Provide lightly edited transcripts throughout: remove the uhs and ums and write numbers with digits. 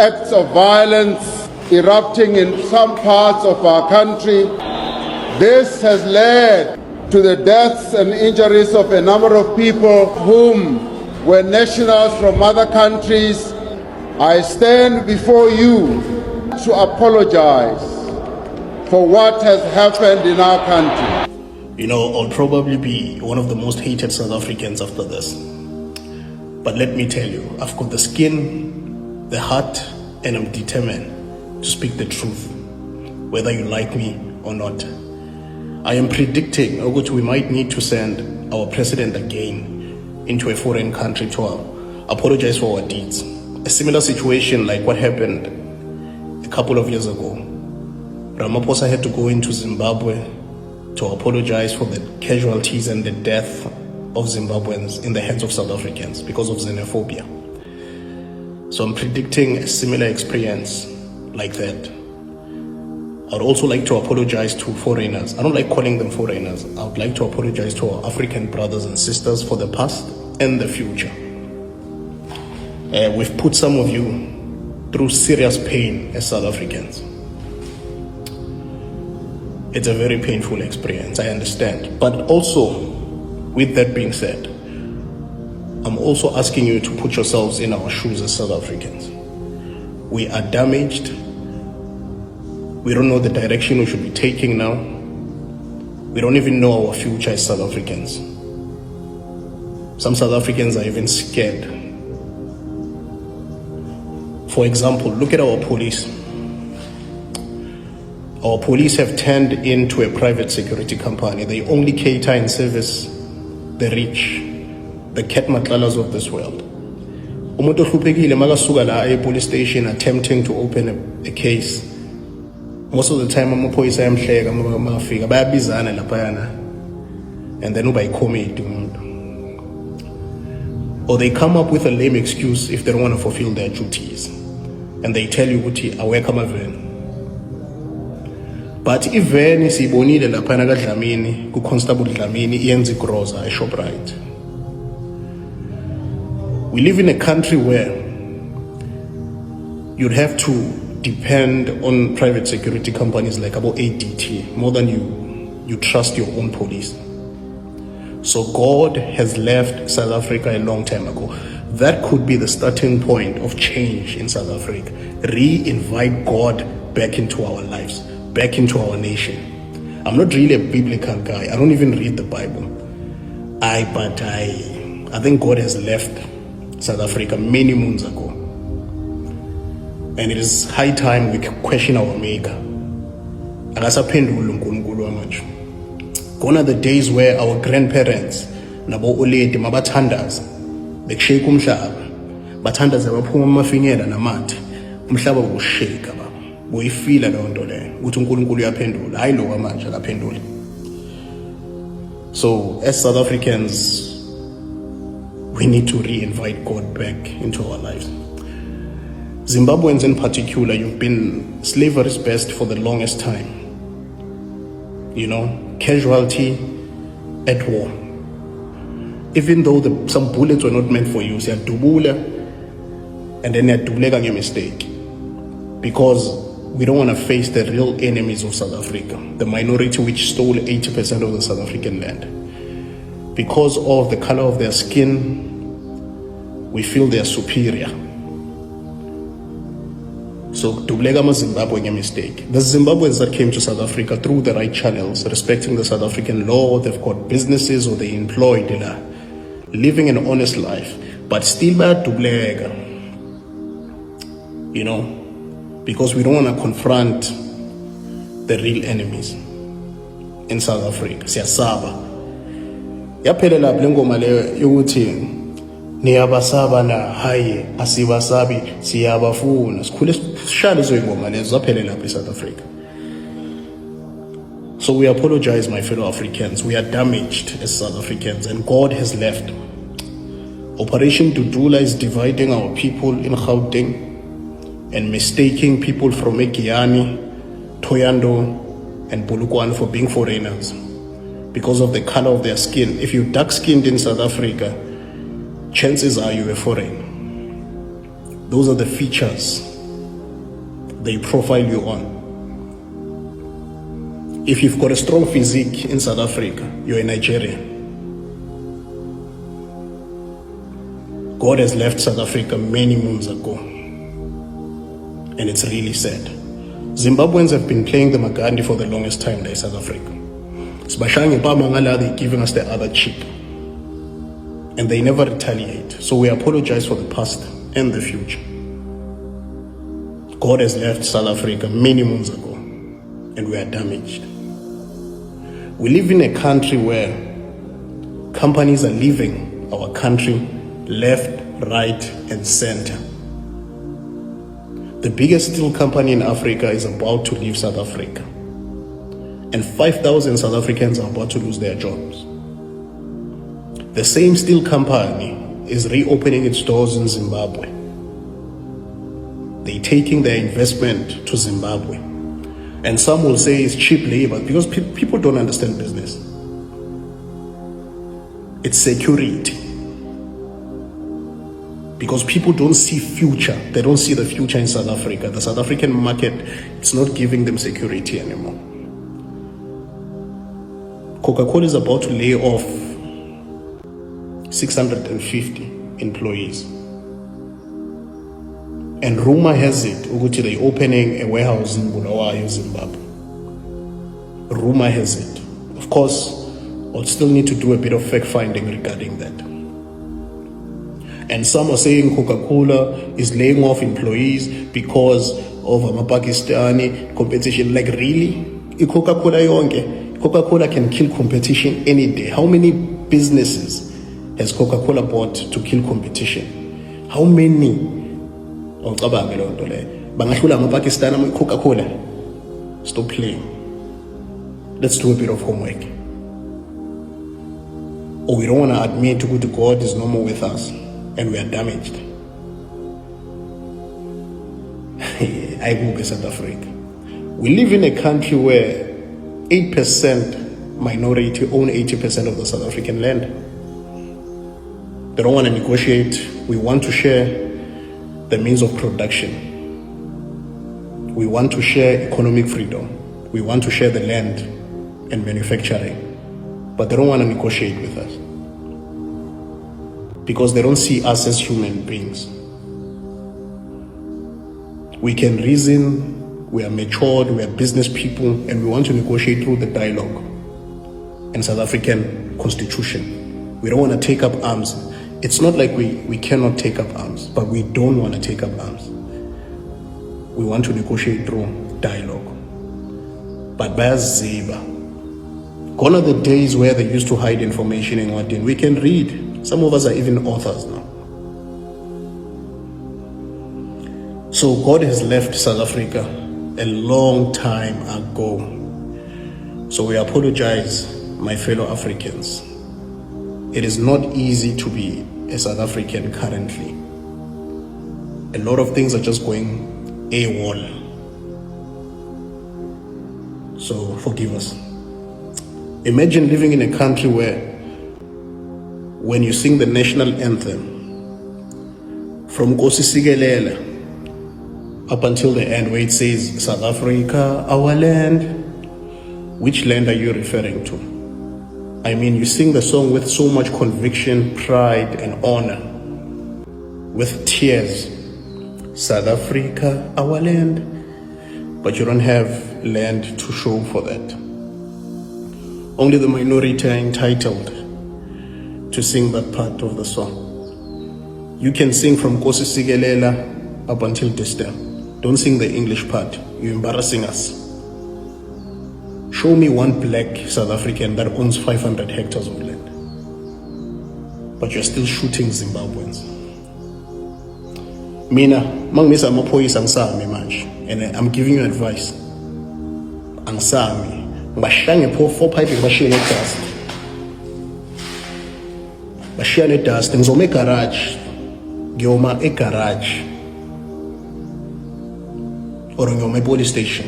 acts of violence erupting in some parts of our country. This has led to the deaths and injuries of a number of people whom were nationals from other countries. I stand before you to apologize for what has happened in our country. You know, I'll probably be one of the most hated South Africans after this. But let me tell you, I've got the skin, the heart, and I'm determined to speak the truth, whether you like me or not. I am predicting that we might need to send our president again into a foreign country to apologize for our deeds. A similar situation like what happened a couple of years ago. Ramaphosa had to go into Zimbabwe to apologize for the casualties and the death of Zimbabweans in the hands of South Africans because of xenophobia. So I'm predicting a similar experience like that. I'd also like to apologize to foreigners. I don't like calling them foreigners. I would like to apologize to our African brothers and sisters for the past and the future. We've put some of you through serious pain as South Africans. It's a very painful experience, I understand. But also, with that being said, I'm also asking you to put yourselves in our shoes as South Africans. We are damaged. We don't know the direction we should be taking now. We don't even know our future as South Africans. Some South Africans are even scared. For example, look at our police. Our police have turned into a private security company. They only cater and service the rich, the cat matlalas of this world. Umuntu ohluphekile makasuka la a police station attempting to open a case. Most of the time amaphoyisa ayamhleka makafika bayabizana laphayana and then ubayikhomedi umuntu. Or they come up with a lame excuse if they don't want to fulfill their duties. And they tell you ukuthi awekho amaveni. But iveni siyibonile laphayana kaDlamini ku-Constable Dlamini iyenza igroza eShoprite. We live in a country where you'd have to depend on private security companies like about ADT more than you trust your own police. So God has left South Africa a long time ago. That could be the starting point of change in South Africa. Re-invite God back into our lives, back into our nation. I'm not really a biblical guy. I don't even read the Bible. I think God has left South Africa many moons ago. And it is high time we question our maker. Gone are the days where our grandparents nabo oledi mabathandaza bekushake umhlaba bathandaza baphuma amafinyela namathe umhlaba ushake baba boyifila leyo nto leyo ukuthi uNkulunkulu uyaphendula hayi lo kwamanje akaphenduli. So as South Africans, we need to re-invite God back into our lives. Zimbabweans in particular, you've been slavery's best for the longest time. You know, casualty at war. Even though some bullets were not meant for you, say dubula, and then dublega a mistake. Because we don't want to face the real enemies of South Africa, the minority which stole 80% of the South African land. Because of the color of their skin, we feel they are superior. So dublega ma Zimbabwe a mistake. The Zimbabweans that came to South Africa through the right channels, respecting the South African law, they've got businesses or they employed, living an honest life, but still bad dublega. You know, because we don't want to confront the real enemies in South Africa. Siyasaba. Yaphelela blengoma leyo yokuthi niyabasaba na hayi asibasabi siyabafuna sikhule sishale zoyingoma lezo zaphelela lapha eSouth Africa. So we apologize, my fellow Africans. We are damaged as South Africans and God has left. Operation Dudula is dividing our people in Gauteng and mistaking people from Ekiani, Thoyando and Polokwane for being foreigners because of the color of their skin. If you're dark-skinned in South Africa, chances are you're foreign. Those are the features they profile you on. If you've got a strong physique in South Africa, you're a Nigerian. God has left South Africa many moons ago, and it's really sad. Zimbabweans have been playing the Magandi for the longest time there in South Africa. They're giving us the other cheek, and they never retaliate. So we apologize for the past and the future. God has left South Africa many moons ago, and we are damaged. We live in a country where companies are leaving our country left, right, and center. The biggest steel company in Africa is about to leave South Africa, and 5,000 South Africans are about to lose their jobs. The same steel company is reopening its doors in Zimbabwe. They're taking their investment to Zimbabwe. And some will say it's cheap labor because people don't understand business. It's security. Because people don't see future. They don't see the future in South Africa. The South African market, it's not giving them security anymore. Coca-Cola is about to lay off 650 employees. And rumor has it, they're opening a warehouse in Bulawayo, Zimbabwe. Rumor has it. Of course, I'll still need to do a bit of fact-finding regarding that. And some are saying Coca-Cola is laying off employees because of a Pakistani competition. Like, really? Coca-Cola can kill competition any day. How many businesses has Coca-Cola bought to kill competition? How many? Coca-Cola. Stop playing. Let's do a bit of homework. Or we don't want to admit to God is no more with us, and we are damaged. I go to South Africa. We live in a country where 8% minority own 80% of the South African land. They don't want to negotiate. We want to share the means of production. We want to share economic freedom. We want to share the land and manufacturing. But they don't want to negotiate with us because they don't see us as human beings. We can reason, we are matured, we are business people, and we want to negotiate through the dialogue and South African constitution. We don't want to take up arms. It's not like we cannot take up arms, but we don't want to take up arms. We want to negotiate through dialogue. But by Ziba, gone are the days where they used to hide information in what we can read. Some of us are even authors now. So God has left South Africa a long time ago. So we apologize, my fellow Africans. It is not easy to be a South African currently. A lot of things are just going AWOL. So forgive us. Imagine living in a country where when you sing the national anthem from Nkosi Sikelel up until the end where it says South Africa, our land, which land are you referring to? I mean, you sing the song with so much conviction, pride, and honor, with tears. South Africa, our land, but you don't have land to show for that. Only the minority are entitled to sing that part of the song. You can sing from Nkosi Sikelel up until this time. Don't sing the English part. You're embarrassing us. Show me one black South African that owns 500 hectares of land. But you're still shooting Zimbabweans. Mina, mangisa amaphoyisa angisami manje, and I'm giving you advice. Angisami, ngibahlange pho 4 pipe ngibashiye nedust. Bashiya nedust, ngizoma egarage. Ngiyoma egarage. Or ngiyoma e-police station.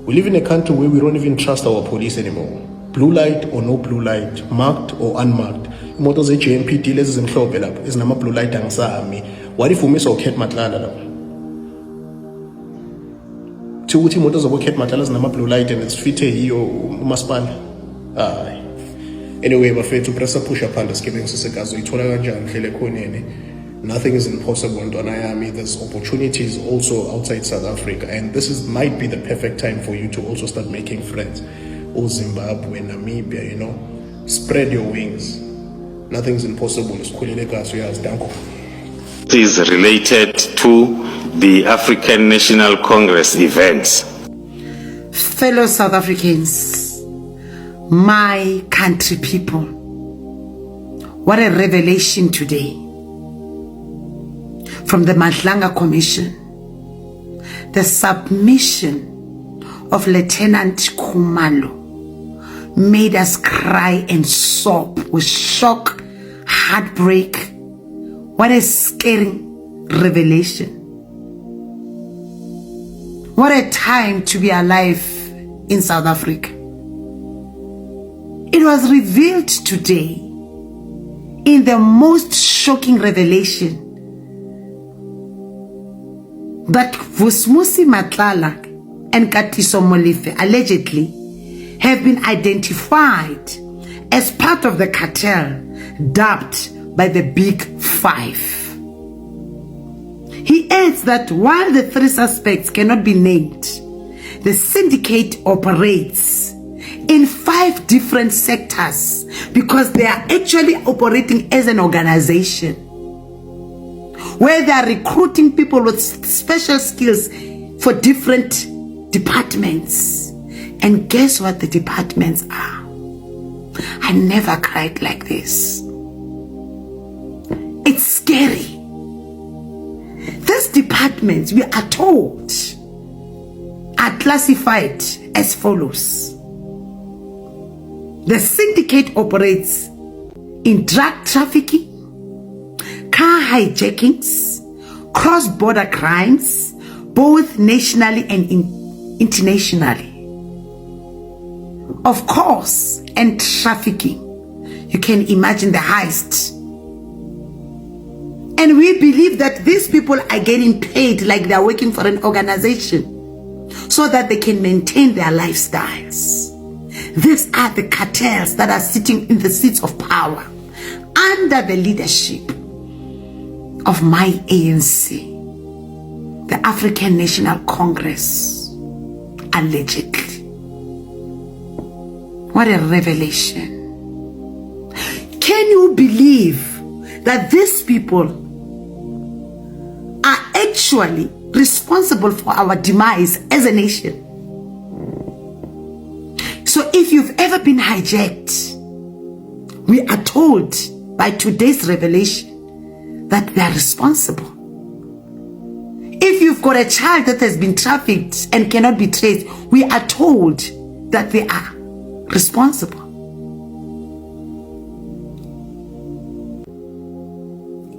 We live in a country where we don't even trust our police anymore. Blue light or no blue light, marked or unmarked. Imoto ze-JMPD lezi zimhlophe lapho ezinama blue light angisami. What if umisa ukhet matlala lapho? ukuthi imoto zobokhet matala zinama-blue light and zifithe yiyo umasipala. Anyway, bafethu pressa pusha phanda sigebengu sisekazi uyithola kanjani hlele khoneni. Nothing is impossible ntwana yami. There's opportunities also outside South Africa, and this might be the perfect time for you to also start making friends. All Zimbabwe, Namibia, you know, spread your wings. Nothing's impossible. Is related to the African National Congress events. Fellow South Africans, my country people, what a revelation today from the Matlanga Commission. The submission of Lieutenant Khumalo made us cry and sob with shock, heartbreak. What a scary revelation. What a time to be alive in South Africa. It was revealed today in the most shocking revelation that Vusmusi Matlala and Katiso Molefe allegedly have been identified as part of the cartel dubbed by the Big Five. He adds that while the three suspects cannot be named, the syndicate operates in 5 different sectors because they are actually operating as an organization where they are recruiting people with special skills for different departments. And guess what the departments are? I never cried like this. It's scary. These departments, we are told, are classified as follows. The syndicate operates in drug trafficking, car hijackings, cross-border crimes, both nationally and internationally. Of course, and trafficking. You can imagine the heist. And we believe that these people are getting paid like they are working for an organization so that they can maintain their lifestyles. These are the cartels that are sitting in the seats of power under the leadership of my ANC, the African National Congress, allegedly. What a revelation. Can you believe that these people are actually responsible for our demise as a nation? So if you've ever been hijacked, we are told by today's revelation that they are responsible. If you've got a child that has been trafficked and cannot be traced, we are told that they are responsible.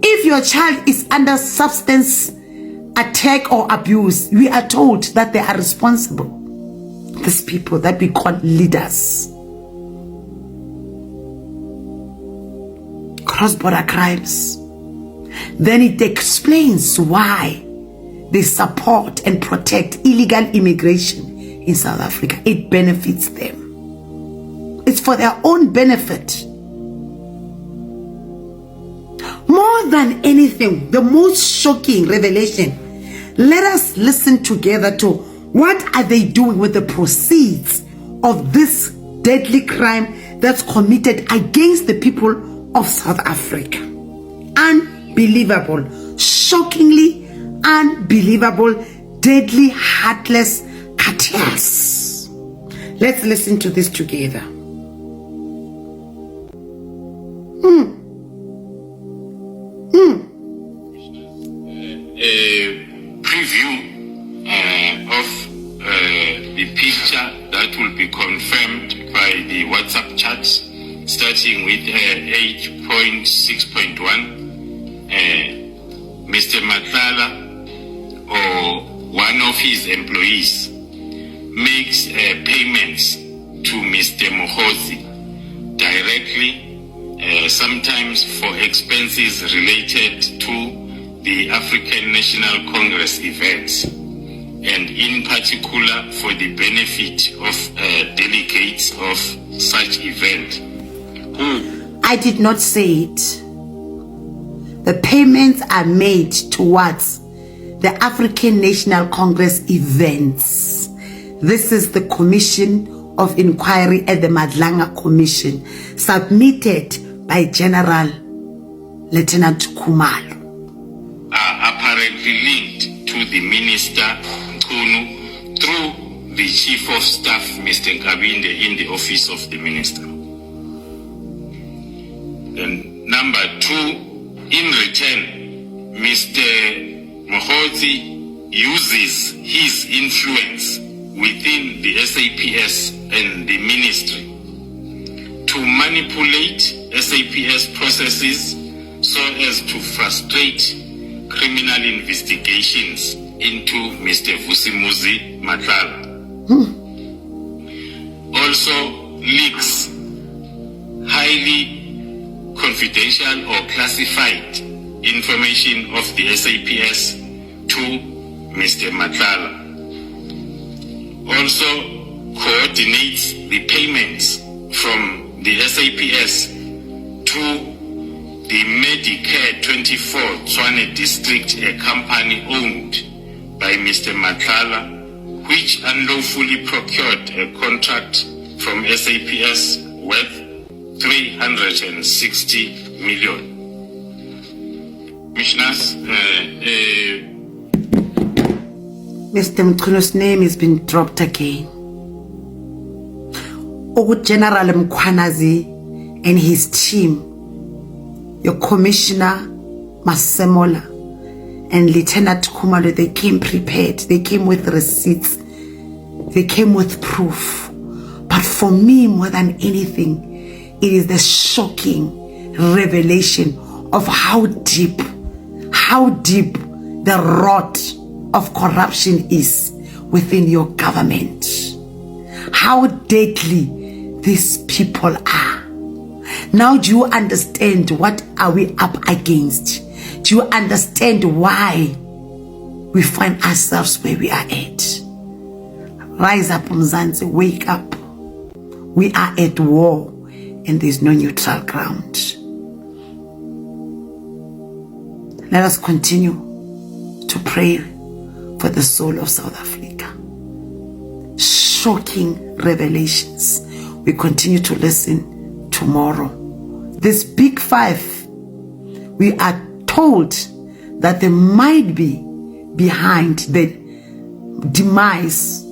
If your child is under substance attack or abuse, we are told that they are responsible. These people that we call leaders. Cross-border crimes. Then it explains why they support and protect illegal immigration in South Africa. It benefits them. It's for their own benefit. More than anything, the most shocking revelation, let us listen together to what are they doing with the proceeds of this deadly crime that's committed against the people of South Africa. Unbelievable, shockingly unbelievable, deadly, heartless cartels. Let's listen to this together. A preview of the picture that will be confirmed by the WhatsApp chats, starting with 8.6.1. Mr. Matlala or one of his employees makes payments to Mr. Mohosi directly, sometimes for expenses related to the African National Congress events. and in particular for the benefit of delegates of such event. I did not say it. The payments are made towards the African National Congress events. This is the Commission of Inquiry at the Madlanga Commission, submitted by General Lieutenant Khumalo. Are apparently linked to the Minister Nkunu through the Chief of Staff, Mr. Nkabinde, in the office of the Minister. And number two, in return, Mr. Mohozi uses his influence within the SAPS and the ministry to manipulate SAPS processes so as to frustrate criminal investigations into Mr. Vusimuzi Matlala. Also leaks highly confidential or classified information of the SAPS to Mr. Matlala. Also coordinates the payments from the SAPS to the Medicare 24 Tswane District, a company owned by Mr. Matlala, which unlawfully procured a contract from SAPS worth 360 million. Commissioners, Mr. Mkhuno's name has been dropped again. General Mkhwanazi and his team, your Commissioner Masemola and Lieutenant Khumalo, they came prepared. They came with receipts. They came with proof. But for me, more than anything, it is the shocking revelation of how deep the rot of corruption is within your government. How deadly these people are. Now do you understand what are we up against? Do you understand why we find ourselves where we are at? Rise up, Mzansi, wake up. We are at war and there's no neutral ground. Let us continue to pray for the soul of South Africa. Shocking revelations. We continue to listen tomorrow. This big five, we are told that they might be behind the demise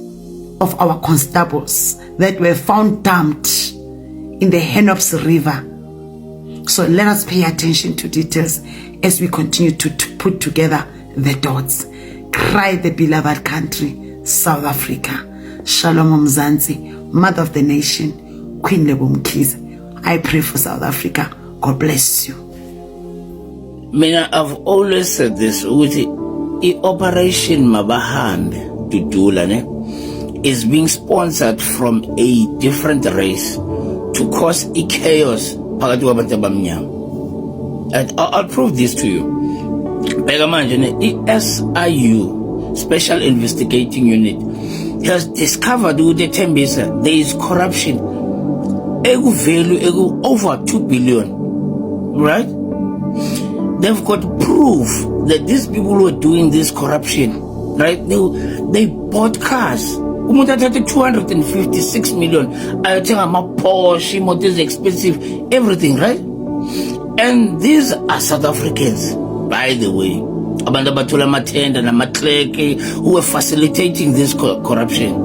of our constables that were found dumped in the Henops River. So let us pay attention to details as we continue to put together the dots. Cry the beloved country, South Africa. Shalom Mzansi, Mother of the Nation, Queen Lebumkhize. I pray for South Africa. God bless you. Mina, I've always said this, the Operation Dudula is being sponsored from a different race to cause a chaos. And I'll prove this to you. The SIU, Special Investigating Unit, has discovered with the Tembisa there is corruption. Value over 2 billion. Right? They've got proof that these people who are doing this corruption, right? They bought cars. 256 million. I think I'm a Porsche, what is expensive, everything, right? And these are South Africans, by the way. Abanda Batula Matenda and Matleke, who are facilitating this corruption.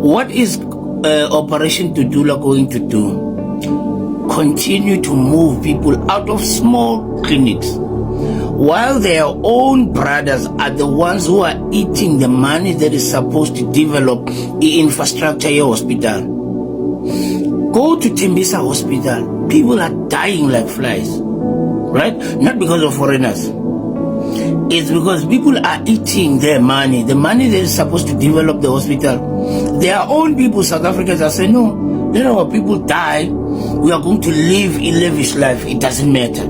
What is Operation Dudula going to do? Continue to move people out of small clinics, while their own brothers are the ones who are eating the money that is supposed to develop the infrastructure in hospital. Go to Tembisa Hospital. People are dying like flies, right? Not because of foreigners. It's because people are eating their money, the money that is supposed to develop the hospital. Their own people, South Africans, are saying, no, let our people die. We are going to live a lavish life. It doesn't matter.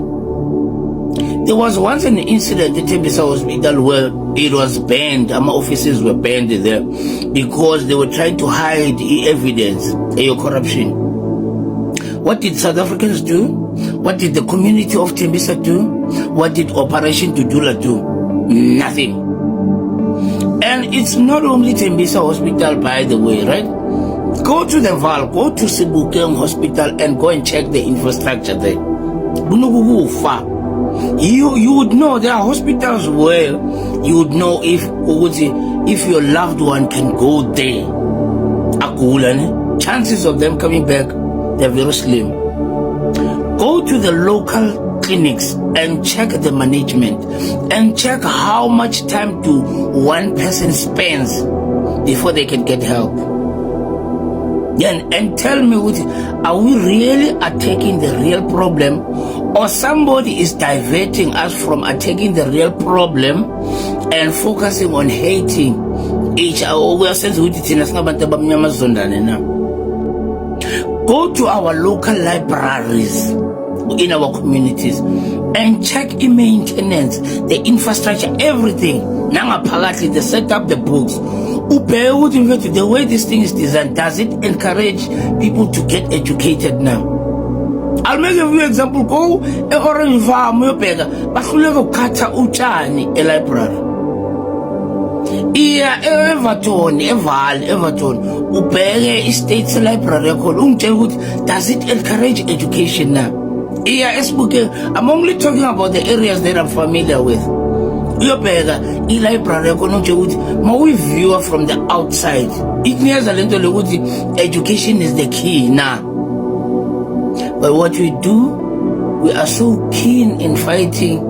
There was once an incident at Tembisa Hospital where it was banned, our offices were banned there because they were trying to hide evidence of corruption. What did South Africans do? What did the community of Tembisa do? What did Operation Dudula do? Nothing. And it's not only Tembisa Hospital, by the way, right? Go to the Val, go to Zimbabwean Hospital and go and check the infrastructure there. You would know there are hospitals where you would know if your loved one can go there. Chances of them coming back, they're very slim. Go to the local clinics and check the management and check how much time do one person spends before they can get help. And tell me, are we really attacking the real problem, or somebody is diverting us from attacking the real problem and focusing on hating each other? Go to our local libraries in our communities and check the maintenance, the infrastructure, everything. They set up the books. The way this thing is designed, does it encourage people to get educated now? I'll make a few examples. Go to Orange Farm, but you cut a library. Everton, State's library. Does it encourage education now? I'm only talking about the areas that I'm familiar with. Library, we view from the outside. Education is the key now. But what we do, we are so keen in fighting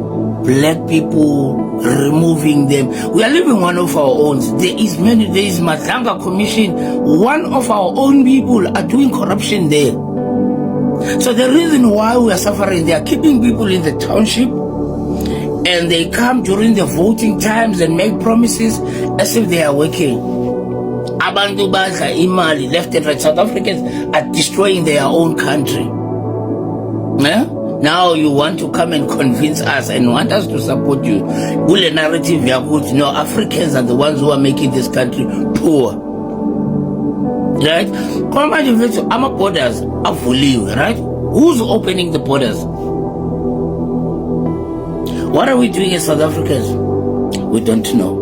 black people, removing them. We are leaving one of our own. There is Matanga Commission. One of our own people are doing corruption there. So the reason why we are suffering, they are keeping people in the township, and they come during the voting times and make promises as if they are working. Abantu badla imali, left and right. South Africans are destroying their own country. Now you want to come and convince us and want us to support you. Gule narrative ya kuti, no, Africans are the ones who are making this country poor. Right? Our borders are fully, right? Who's opening the borders? What are we doing as South Africans? We don't know.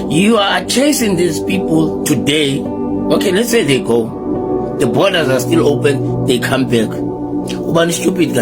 You are chasing these people today. Okay, let's say they go. The borders are still open. They come back. Ubani stupid.